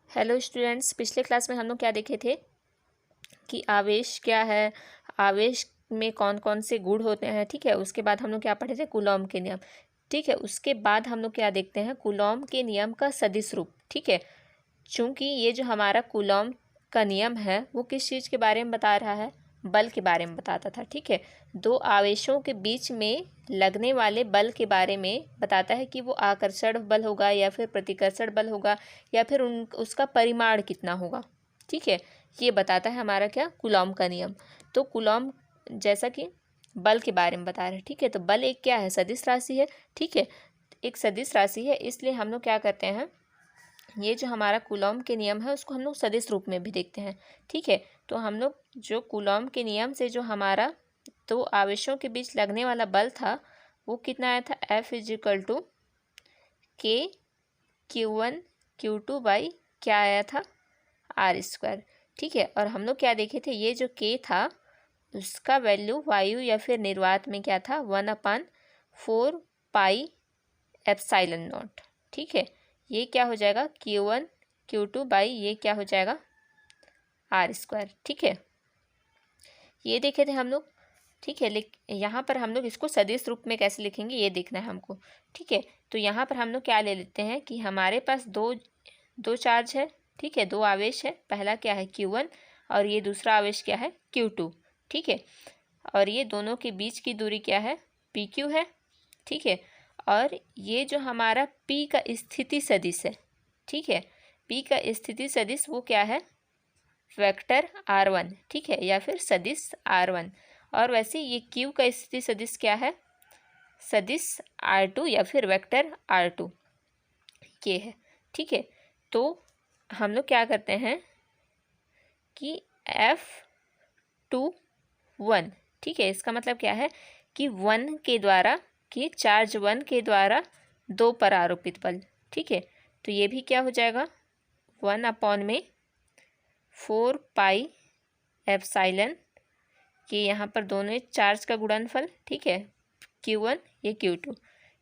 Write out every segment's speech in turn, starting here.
Hello students, पिछले class में हम लोग क्या देखे थे कि आवेश क्या है, आवेश में कौन कौन से गुण होते हैं। ठीक है, उसके बाद हम लोग क्या पढ़े थे, कूलॉम के नियम। ठीक है, उसके बाद हम लोग क्या देखते हैं, कूलॉम के नियम का सदिश रूप। ठीक है, चूंकि ये जो हमारा कूलॉम का नियम है वो किस चीज़ के बारे में बता रहा है, बल के बारे में बताता था। ठीक है, दो आवेशों के बीच में लगने वाले बल के बारे में बताता है कि वो आकर्षण बल होगा या फिर प्रतिकर्षण बल होगा या फिर उसका परिमाण कितना होगा। ठीक है, ये बताता है हमारा क्या, कूलॉम का नियम। तो कूलॉम जैसा कि बल के बारे में बता रहे हैं। ठीक है, तो बल एक क्या है, सदिश राशि है। ठीक है, एक सदिश राशि है, इसलिए हम लोग क्या करते हैं, ये जो हमारा कूलॉम के नियम है उसको हम लोग सदिश रूप में भी देखते हैं। ठीक है, तो हम लोग जो कूलॉम के नियम से जो हमारा दो आवेशों के बीच लगने वाला बल था वो कितना आया था, F = K Q1 Q2 by क्या आया था, R²। ठीक है, और हम लोग क्या देखे थे, ये जो K था उसका वैल्यू वायु या फिर निर्वात में क्या था, 1/4 पाई एप्सिलॉन नॉट। ठीक है, ये क्या हो जाएगा, Q1 Q2 बाई ये क्या हो जाएगा, R²। ठीक है, ये देखे थे हम लोग। ठीक है, यहाँ पर हम लोग इसको सदिश रूप में कैसे लिखेंगे ये देखना है हमको। ठीक है, तो यहाँ पर हम लोग क्या ले लेते हैं कि हमारे पास दो चार्ज है। ठीक है, दो आवेश है, पहला क्या है Q1 और ये दूसरा आवेश क्या है Q2। ठीक है, और ये दोनों के बीच की दूरी क्या है, PQ है। ठीक है, और ये जो हमारा P का स्थिति सदिश है। ठीक है, P का स्थिति सदिश वो क्या है, वेक्टर R1। ठीक है, या फिर सदिश R1। और वैसे ये Q का स्थिति सदिश क्या है, सदिश R2 या फिर वेक्टर R2 ये है। ठीक है, तो हम लोग क्या करते हैं कि F21। ठीक है, इसका मतलब क्या है कि 1 के द्वारा, कि चार्ज 1 के द्वारा 2 पर आरोपित बल। ठीक है, तो ये भी क्या हो जाएगा, 1/4 पाई एप्सिलॉन, ये यहाँ पर दोनों चार्ज का गुणनफल। ठीक है, Q1 ये Q2।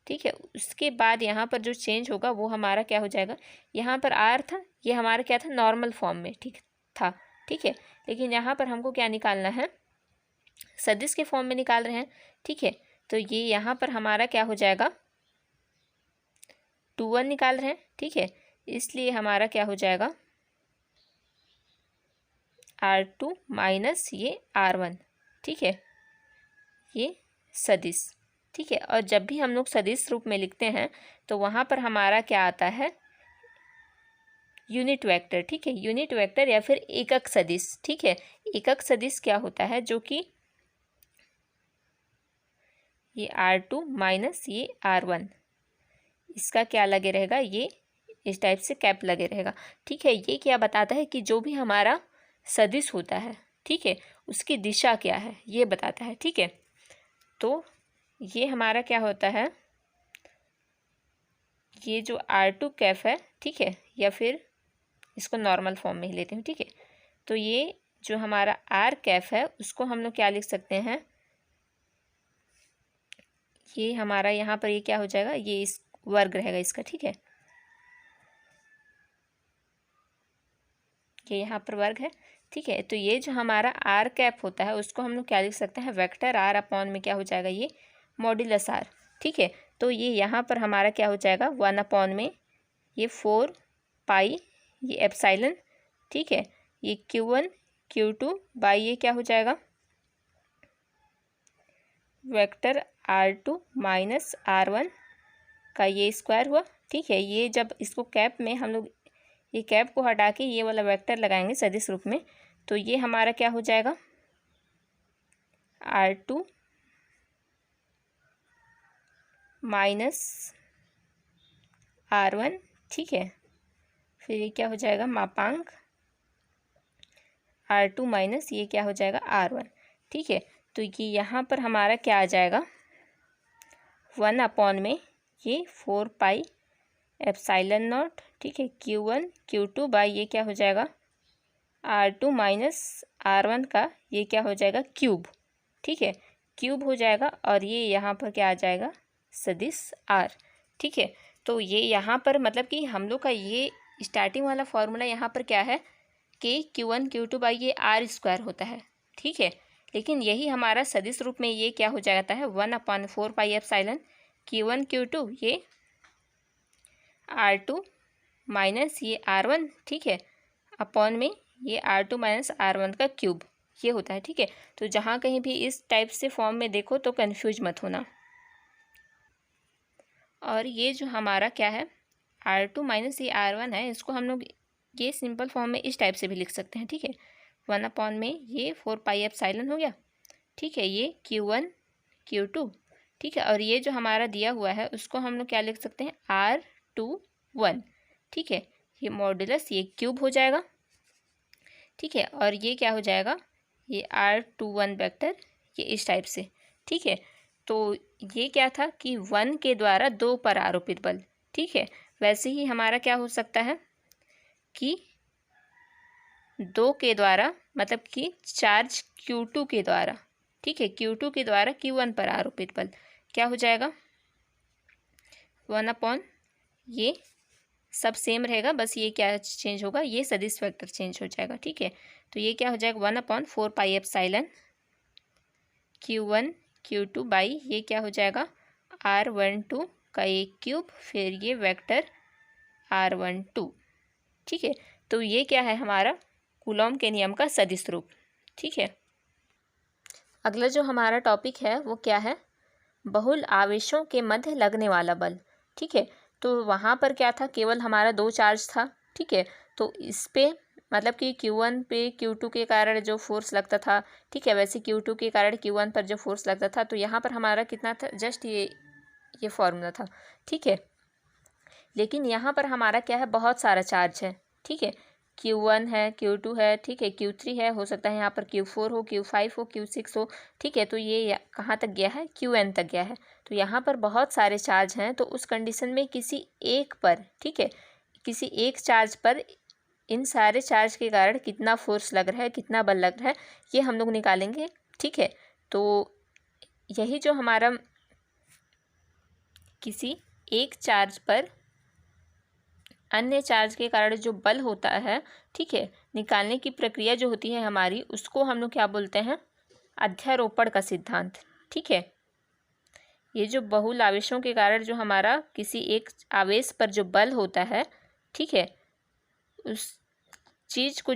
ठीक है, उसके बाद यहाँ पर जो चेंज होगा वो हमारा क्या हो जाएगा, यहाँ पर R था, ये हमारा क्या था, नॉर्मल फॉर्म में ठीक था। ठीक है, लेकिन यहाँ पर हमको क्या निकालना है, सदिश के फॉर्म में निकाल रहे हैं। ठीक है, तो ये यहाँ पर हमारा क्या हो जाएगा, 2/1 निकाल रहे हैं। ठीक है, इसलिए हमारा क्या हो जाएगा, R2 माइनस ये R1। ठीक है, ये सदिश। ठीक है, और जब भी हम लोग सदिश रूप में लिखते हैं तो वहाँ पर हमारा क्या आता है, यूनिट वेक्टर। ठीक है, यूनिट वेक्टर या फिर एकक सदिश। ठीक है, एकक सदिश क्या होता है, जो कि ये R2 माइनस ये R1, इसका क्या लगे रहेगा, ये इस टाइप से कैप लगे रहेगा। ठीक है, ये क्या बताता है कि जो भी हमारा सदिश होता है, ठीक है, उसकी दिशा क्या है ये बताता है। ठीक है, तो ये हमारा क्या होता है, ये जो R2 कैफ है। ठीक है, या फिर इसको नॉर्मल फॉर्म में ही लेते हैं। ठीक है, तो ये जो हमारा R कैफ है उसको हम लोग क्या लिख सकते हैं, ये हमारा यहाँ पर ये क्या हो जाएगा, ये इस वर्ग रहेगा इसका। ठीक है, ये यहाँ पर वर्ग है। ठीक है, तो ये जो हमारा R कैप होता है उसको हम लोग क्या लिख सकते हैं, वेक्टर R अपॉन में क्या हो जाएगा, ये मॉड्यूलस R। ठीक है, तो ये यहाँ पर हमारा क्या हो जाएगा, 1/, में ये 4 पाई ये एप्सिलॉन। ठीक है, ये Q1 Q2 बाई ये क्या हो जाएगा, वेक्टर R2 माइनस R1 का ये स्क्वायर हुआ। ठीक है, ये जब इसको कैप में हम लोग ये कैप को हटा के ये वाला वेक्टर लगाएंगे सदिश रूप में, तो ये हमारा क्या हो जाएगा, R2 माइनस R1। ठीक है, फिर ये क्या हो जाएगा, मापांक R2 माइनस ये क्या हो जाएगा, R1। ठीक है, तो ये यहाँ पर हमारा क्या आ जाएगा, 1/, में ये 4 पाई एप्सिलॉन नॉट। ठीक है, Q1 Q2 बाई ये क्या हो जाएगा, R2 माइनस R1 का ये क्या हो जाएगा, क्यूब। ठीक है, क्यूब हो जाएगा, और ये यहाँ पर क्या आ जाएगा, सदिश R। ठीक है, तो ये यहाँ पर मतलब कि हम लोग का ये स्टार्टिंग वाला फॉर्मूला यहाँ पर क्या है, के Q1 Q2 बाई ये R² होता है, ठीक है। लेकिन यही हमारा सदिश रूप में ये क्या हो जाता है, 1/4 पाई एप्सिलॉन Q1 Q2 ये R2 माइनस ये R1, ठीक है, अपॉन में ये R2 माइनस R1 का क्यूब, ये होता है, ठीक है। तो जहाँ कहीं भी इस टाइप से फॉर्म में देखो तो कन्फ्यूज मत होना। और ये जो हमारा क्या है, R2 माइनस ये R1 है, इसको हम लोग ये सिंपल फॉर्म में इस टाइप से भी लिख सकते हैं, ठीक है। 1 में ये 4 पाई एप्सिलॉन हो गया, ठीक है, ये Q1 Q2, ठीक है। और ये जो हमारा दिया हुआ है उसको हम लोग क्या लिख सकते हैं, R21, ठीक है। ये मॉड्यूलस ये क्यूब हो जाएगा, ठीक है। और ये क्या हो जाएगा, ये R21 वेक्टर, ये इस टाइप से, ठीक है। तो ये क्या था कि 1 के द्वारा 2 पर आरोपित बल, ठीक है। वैसे ही हमारा क्या हो सकता है कि 2 के द्वारा, मतलब कि चार्ज Q2 के द्वारा, ठीक है, Q2 के द्वारा Q1 पर आरोपित बल क्या हो जाएगा, 1 ये सब सेम रहेगा, बस ये क्या चेंज होगा, ये सदिश वेक्टर चेंज हो जाएगा, ठीक है। तो ये क्या हो जाएगा, 1/4 pi epsilon Q1 Q2 by ये क्या हो जाएगा, R12 का एक क्यूब, फिर ये वेक्टर R12, ठीक है। तो ये क्या है हमारा कूलॉम के नियम का सदिश रूप, ठीक है। अगला जो हमारा टॉपिक है वो क्या है, बहुल आवेशों के मध्य लगने वाला बल, ठीक है। तो वहाँ पर क्या था, केवल हमारा 2 चार्ज था, ठीक है। तो इस पे मतलब कि Q1 पे Q2 के कारण जो फोर्स लगता था, ठीक है, वैसे Q2 के कारण Q1 पर जो फोर्स लगता था, तो यहाँ पर हमारा कितना था, जस्ट ये फॉर्मूला था, ठीक है। लेकिन यहाँ पर हमारा क्या है, बहुत सारा चार्ज है, ठीक है। Q1 है, Q2 है, ठीक है, Q3 है, हो सकता है यहाँ पर Q4 हो, Q5 हो, Q6 हो, ठीक है। तो ये कहाँ तक गया है, Qn तक गया है। तो यहाँ पर बहुत सारे चार्ज हैं, तो उस कंडीशन में किसी एक पर, ठीक है, किसी एक चार्ज पर इन सारे चार्ज के कारण कितना फोर्स लग रहा है, कितना बल लग रहा है, ये हम लोग निकालेंगे, ठीक है। तो यही जो हमारा किसी एक चार्ज पर अन्य चार्ज के कारण जो बल होता है, ठीक है, निकालने की प्रक्रिया जो होती है हमारी, उसको हम लोग क्या बोलते हैं, अध्यारोपण का सिद्धांत, ठीक है। ये जो बहुल आवेशों के कारण जो हमारा किसी एक आवेश पर जो बल होता है, ठीक है, उस चीज़ को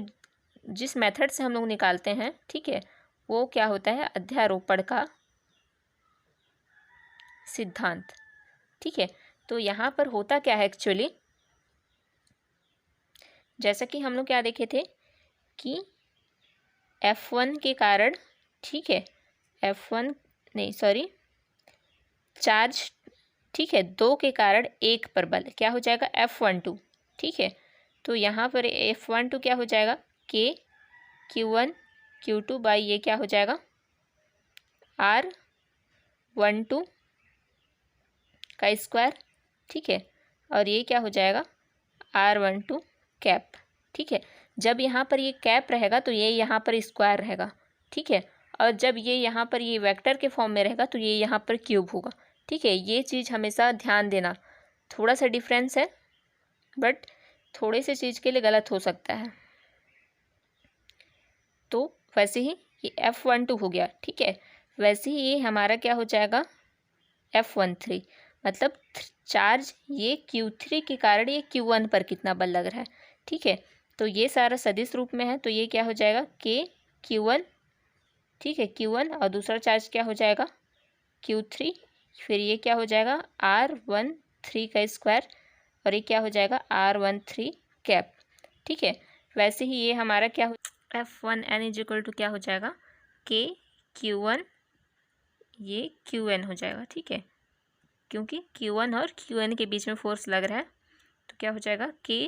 जिस मेथड से हम लोग निकालते हैं, ठीक है, वो क्या होता है, अध्यारोपण का सिद्धांत, ठीक है। तो यहाँ पर होता क्या है एक्चुअली, जैसा कि हम लोग क्या देखे थे कि F1 के कारण, ठीक है, F1 नहीं सॉरी चार्ज, ठीक है, 2 के कारण 1 पर बल क्या हो जाएगा, F12, ठीक है। तो यहाँ पर F12 क्या हो जाएगा, K Q1 Q2 बाई ये क्या हो जाएगा, R12 का स्क्वायर, ठीक है। और ये क्या हो जाएगा, R12 कैप, ठीक है। जब यहाँ पर ये कैप रहेगा तो ये यहाँ पर स्क्वायर रहेगा, ठीक है। और जब ये यहाँ पर ये वेक्टर के फॉर्म में रहेगा तो ये यहाँ पर क्यूब होगा, ठीक है। ये चीज़ हमेशा ध्यान देना, थोड़ा सा डिफरेंस है, बट थोड़े से चीज़ के लिए गलत हो सकता है। तो वैसे ही ये F12 हो गया, ठीक है। वैसे ही ये हमारा क्या हो जाएगा, F13, मतलब चार्ज ये Q3 के कारण ये Q1 पर कितना बल लग रहा है, ठीक है। तो ये सारा सदिश रूप में है, तो ये क्या हो जाएगा, K Q1, ठीक है, Q1, और दूसरा चार्ज क्या हो जाएगा, Q3, फिर ये क्या हो जाएगा, R13 का स्क्वायर, और ये क्या हो जाएगा, R13 कैप, ठीक है। वैसे ही ये हमारा क्या हो, F1n इज इक्वल टू क्या हो जाएगा, K Q1 ये Qn हो जाएगा, ठीक है, क्योंकि Q1 और Qn के बीच में फोर्स लग रहा है, तो क्या हो जाएगा, K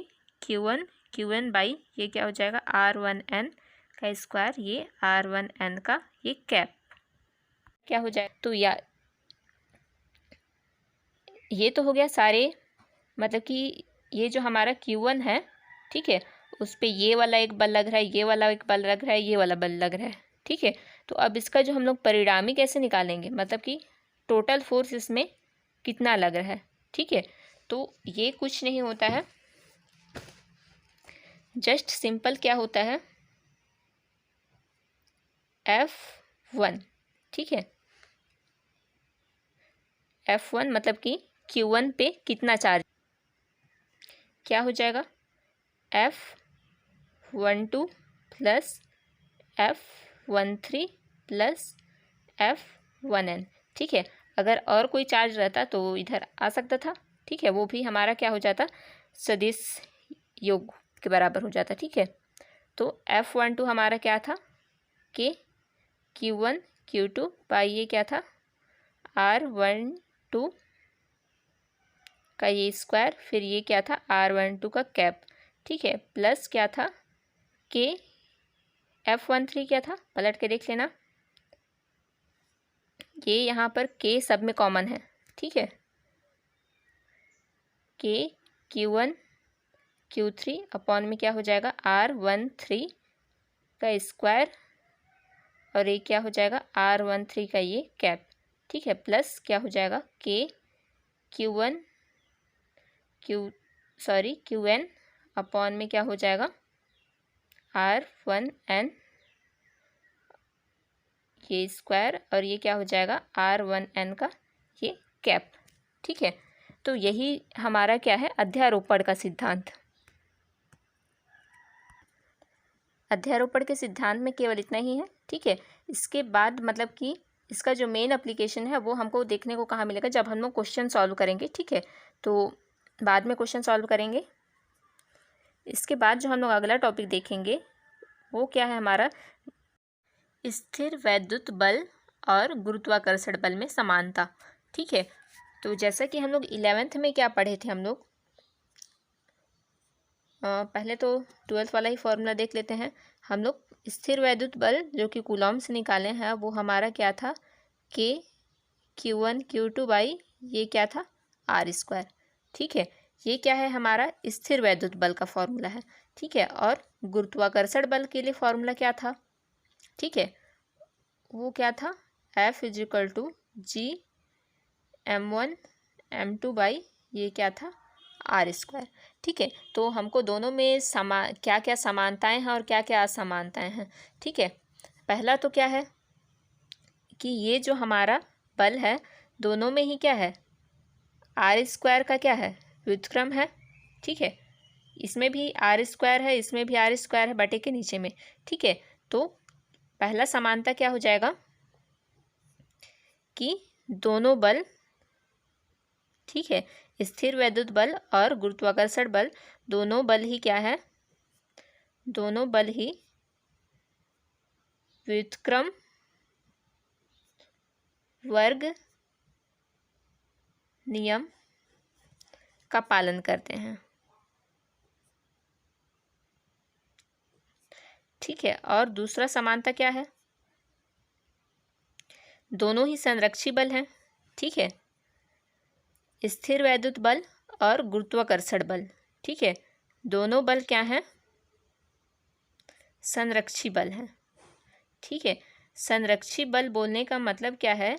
Qn बाई ये क्या हो जाएगा, R1n का स्क्वायर, ये R1n का ये कैप क्या हो जाएगा। तो ये तो हो गया सारे, मतलब कि ये जो हमारा Q1 है, ठीक है, उस पर ये वाला एक बल लग रहा है, ये वाला एक बल लग रहा है, ये वाला बल लग रहा है, ठीक है। तो अब इसका जो हम लोग परिणामी कैसे निकालेंगे, मतलब कि टोटल फोर्स इसमें कितना लग रहा है, ठीक है। तो ये कुछ नहीं होता है, जस्ट सिंपल क्या होता है, F1, ठीक है। F1 मतलब कि Q1 पे कितना चार्ज, क्या हो जाएगा, F12 plus F13 plus F1n, ठीक है। अगर और कोई चार्ज रहता तो इधर आ सकता था, ठीक है, वो भी हमारा क्या हो जाता, सदिश योग के बराबर हो जाता, ठीक है। तो F12 हमारा क्या था, के Q1 Q2 बाई ये क्या था, R12 का ये स्क्वायर, फिर ये क्या था, R12 का कैप, ठीक है, प्लस क्या था, के F13 क्या था, पलट के देख लेना, ये यहाँ पर के सब में कॉमन है, ठीक है, के Q1 Q3 अपॉन में क्या हो जाएगा, R13 का स्क्वायर, और ये क्या हो जाएगा, R13 का ये कैप, ठीक है, प्लस क्या हो जाएगा, के Qn अपॉन में क्या हो जाएगा, R1n ये स्क्वायर, और ये क्या हो जाएगा, R1n का ये कैप, ठीक है। तो यही हमारा क्या है, अध्यारोपण का सिद्धांत। अध्यारोपण के सिद्धांत में केवल इतना ही है, ठीक है। इसके बाद मतलब कि इसका जो मेन एप्लीकेशन है वो हमको देखने को कहाँ मिलेगा, जब हम लोग क्वेश्चन सॉल्व करेंगे, ठीक है। तो बाद में क्वेश्चन सॉल्व करेंगे। इसके बाद जो हम लोग अगला टॉपिक देखेंगे वो क्या है हमारा, स्थिर वैद्युत बल और गुरुत्वाकर्षण बल में समानता, ठीक है। तो जैसा कि हम लोग 11th में क्या पढ़े थे, हम लोग पहले तो 12th वाला ही फॉर्मूला देख लेते हैं। हम लोग स्थिर वैद्युत बल जो कि कूलॉम से निकाले हैं वो हमारा क्या था, के Q1 Q2 बाई ये क्या था, R², ठीक है। ये क्या है हमारा स्थिर वैद्युत बल का फॉर्मूला है, ठीक है। और गुरुत्वाकर्षण बल के लिए फॉर्मूला क्या था, ठीक है, वो क्या था, F = G m1 m2 by ये क्या था, R², ठीक है। तो हमको दोनों में क्या क्या समानताएं हैं और क्या क्या असमानताएं हैं, ठीक है। पहला तो क्या है कि ये जो हमारा बल है दोनों में ही क्या है, R² का क्या है, व्युत्क्रम है, ठीक है। इसमें भी R² है, इसमें भी R² है बटे के नीचे में, ठीक है। तो पहला समानता क्या हो जाएगा कि दोनों बल, ठीक है, स्थिर वैद्युत बल और गुरुत्वाकर्षण बल दोनों बल ही क्या है, दोनों बल ही व्युत्क्रम वर्ग नियम का पालन करते हैं, ठीक है। और दूसरा समानता क्या है, दोनों ही संरक्षी बल हैं, ठीक है, स्थिर वैद्युत बल और गुरुत्वाकर्षण बल, ठीक है, दोनों बल क्या हैं, संरक्षी बल हैं, ठीक है। संरक्षी बल बोलने का मतलब क्या है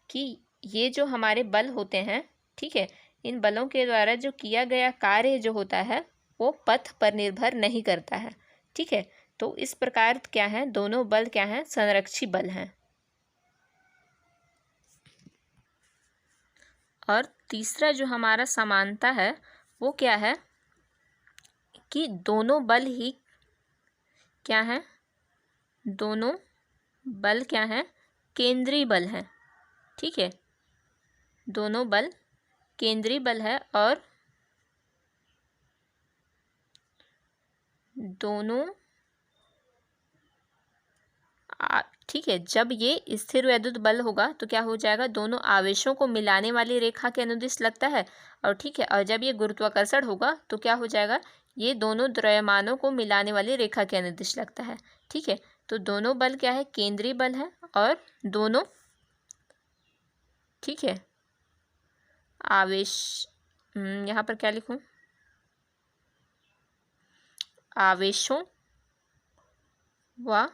कि ये जो हमारे बल होते हैं, ठीक है, इन बलों के द्वारा जो किया गया कार्य जो होता है वो पथ पर निर्भर नहीं करता है, ठीक है। तो इस प्रकार क्या है, दोनों बल क्या हैं, संरक्षी बल हैं। और तीसरा जो हमारा समानता है वो क्या है कि दोनों बल ही क्या हैं, दोनों बल क्या हैं, केंद्रीय बल हैं, ठीक है, दोनों बल केंद्रीय बल है। और दोनों ठीक है, जब ये स्थिर वैद्युत बल होगा तो क्या हो जाएगा, दोनों आवेशों को मिलाने वाली रेखा के अनुदिश लगता है, और ठीक है, और जब ये गुरुत्वाकर्षण होगा तो क्या हो जाएगा, ये दोनों द्रव्यमानों को मिलाने वाली रेखा के अनुदिश लगता है, ठीक है। तो दोनों बल क्या है, केंद्रीय बल है, और दोनों, ठीक है, आवेश, यहाँ पर क्या लिखूं, आवेशों व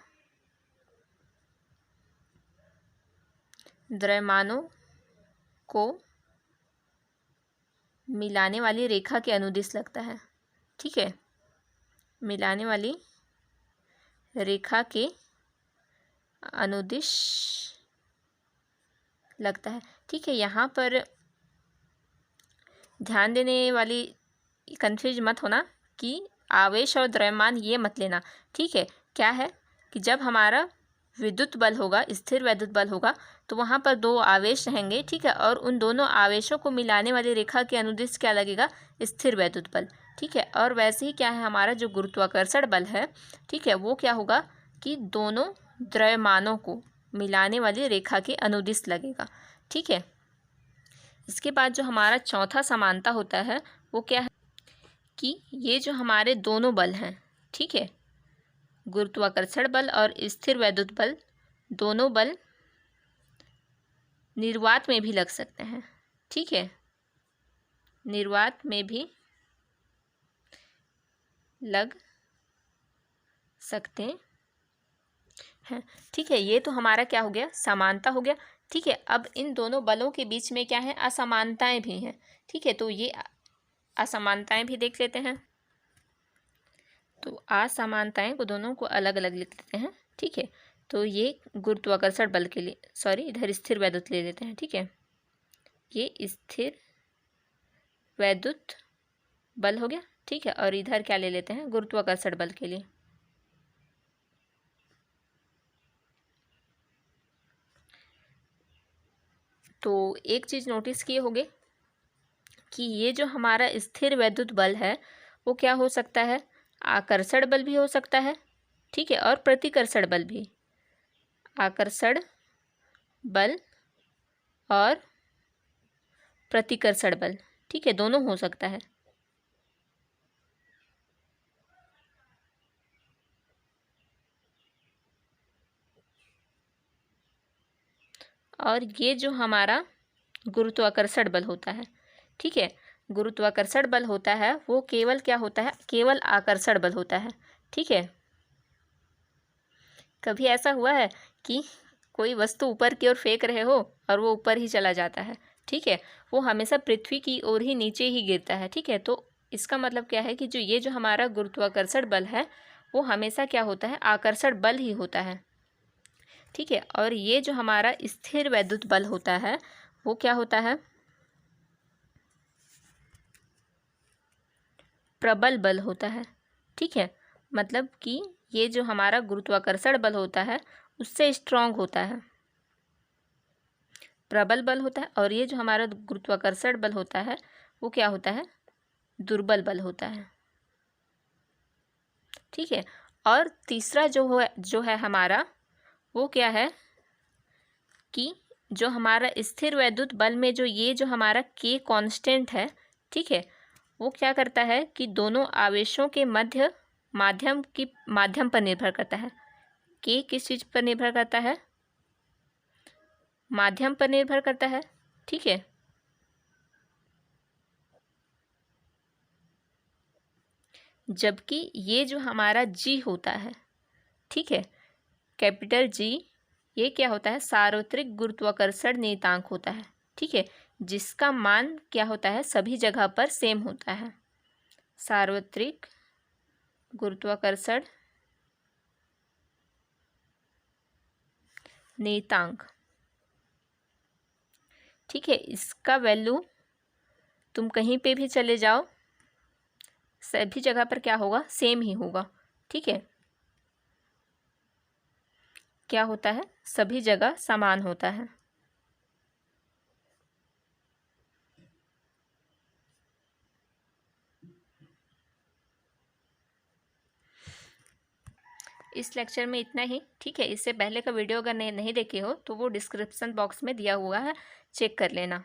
द्रव्यमानों को मिलाने वाली रेखा के अनुदिश लगता है, ठीक है। मिलाने वाली रेखा के अनुदिश लगता है। ठीक है, यहाँ पर ध्यान देने वाली, कंफ्यूज मत होना कि आवेश और द्रव्यमान ये मत लेना। ठीक है, क्या है कि जब हमारा विद्युत बल होगा, स्थिर वैद्युत बल होगा, तो वहाँ पर दो आवेश रहेंगे। ठीक है, और उन दोनों आवेशों को मिलाने वाली रेखा के अनुदिश क्या लगेगा? स्थिर वैद्युत बल। ठीक है, और वैसे ही क्या है, हमारा जो गुरुत्वाकर्षण बल है, ठीक है, वो क्या होगा कि दोनों द्रव्यमानों को मिलाने वाली रेखा के अनुदिश लगेगा। ठीक है, इसके बाद जो हमारा चौथा समानता होता है वो क्या है कि ये जो हमारे दोनों बल हैं, ठीक है, गुरुत्वाकर्षण बल और स्थिर वैद्युत बल, दोनों बल निर्वात में भी लग सकते हैं। ठीक है, निर्वात में भी लग सकते हैं। ठीक है, ये तो हमारा क्या हो गया? समानता हो गया। ठीक है, अब इन दोनों बलों के बीच में क्या है? असमानताएं भी हैं। ठीक है, तो ये असमानताएं भी देख लेते हैं। तो असमानताएं को दोनों को अलग अलग लिख लेते हैं। ठीक है, तो ये गुरुत्वाकर्षण बल के लिए, सॉरी, इधर स्थिर वैद्युत ले लेते हैं। ठीक है, ये स्थिर वैद्युत बल हो गया। ठीक है, और इधर क्या ले लेते हैं? गुरुत्वाकर्षण बल के लिए। तो एक चीज़ नोटिस किए होंगे कि ये जो हमारा स्थिर वैद्युत बल है वो क्या हो सकता है? आकर्षण बल भी हो सकता है। ठीक है, और प्रतिकर्षण बल भी। आकर्षण बल और प्रतिकर्षण बल, ठीक है, दोनों हो सकता है। और ये जो हमारा गुरुत्वाकर्षण बल होता है, ठीक है, गुरुत्वाकर्षण बल होता है वो केवल क्या होता है? केवल आकर्षण बल होता है। ठीक है, कभी ऐसा हुआ है कि कोई वस्तु ऊपर की ओर फेंक रहे हो और वो ऊपर ही चला जाता है? ठीक है, वो हमेशा पृथ्वी की ओर ही नीचे ही गिरता है। ठीक है, तो इसका मतलब क्या है कि जो ये जो हमारा गुरुत्वाकर्षण बल है वो हमेशा क्या होता है? आकर्षण बल ही होता है। ठीक है, और ये जो हमारा स्थिर वैद्युत बल होता है वो क्या होता है? प्रबल बल होता है। ठीक है, मतलब कि ये जो हमारा गुरुत्वाकर्षण बल होता है उससे स्ट्रांग होता है, प्रबल बल होता है। और ये जो हमारा गुरुत्वाकर्षण बल होता है वो क्या होता है? दुर्बल बल होता है। ठीक है, और तीसरा जो है हमारा वो क्या है कि जो हमारा स्थिर वैद्युत बल में जो ये जो हमारा के कांस्टेंट है, ठीक है, वो क्या करता है कि दोनों आवेशों के माध्यम पर निर्भर करता है। के किस चीज़ पर निर्भर करता है? माध्यम पर निर्भर करता है। ठीक है, जबकि ये जो हमारा जी होता है, ठीक है, कैपिटल जी, ये क्या होता है? सार्वत्रिक गुरुत्वाकर्षण नियतांक होता है। ठीक है, जिसका मान क्या होता है? सभी जगह पर सेम होता है। सार्वत्रिक गुरुत्वाकर्षण नियतांक। ठीक है, इसका वैल्यू तुम कहीं पे भी चले जाओ, सभी जगह पर क्या होगा? सेम ही होगा। ठीक है, क्या होता है? सभी जगह समान होता है। इस लेक्चर में इतना ही। ठीक है, इससे पहले का वीडियो अगर नहीं देखे हो तो वो डिस्क्रिप्शन बॉक्स में दिया हुआ है, चेक कर लेना।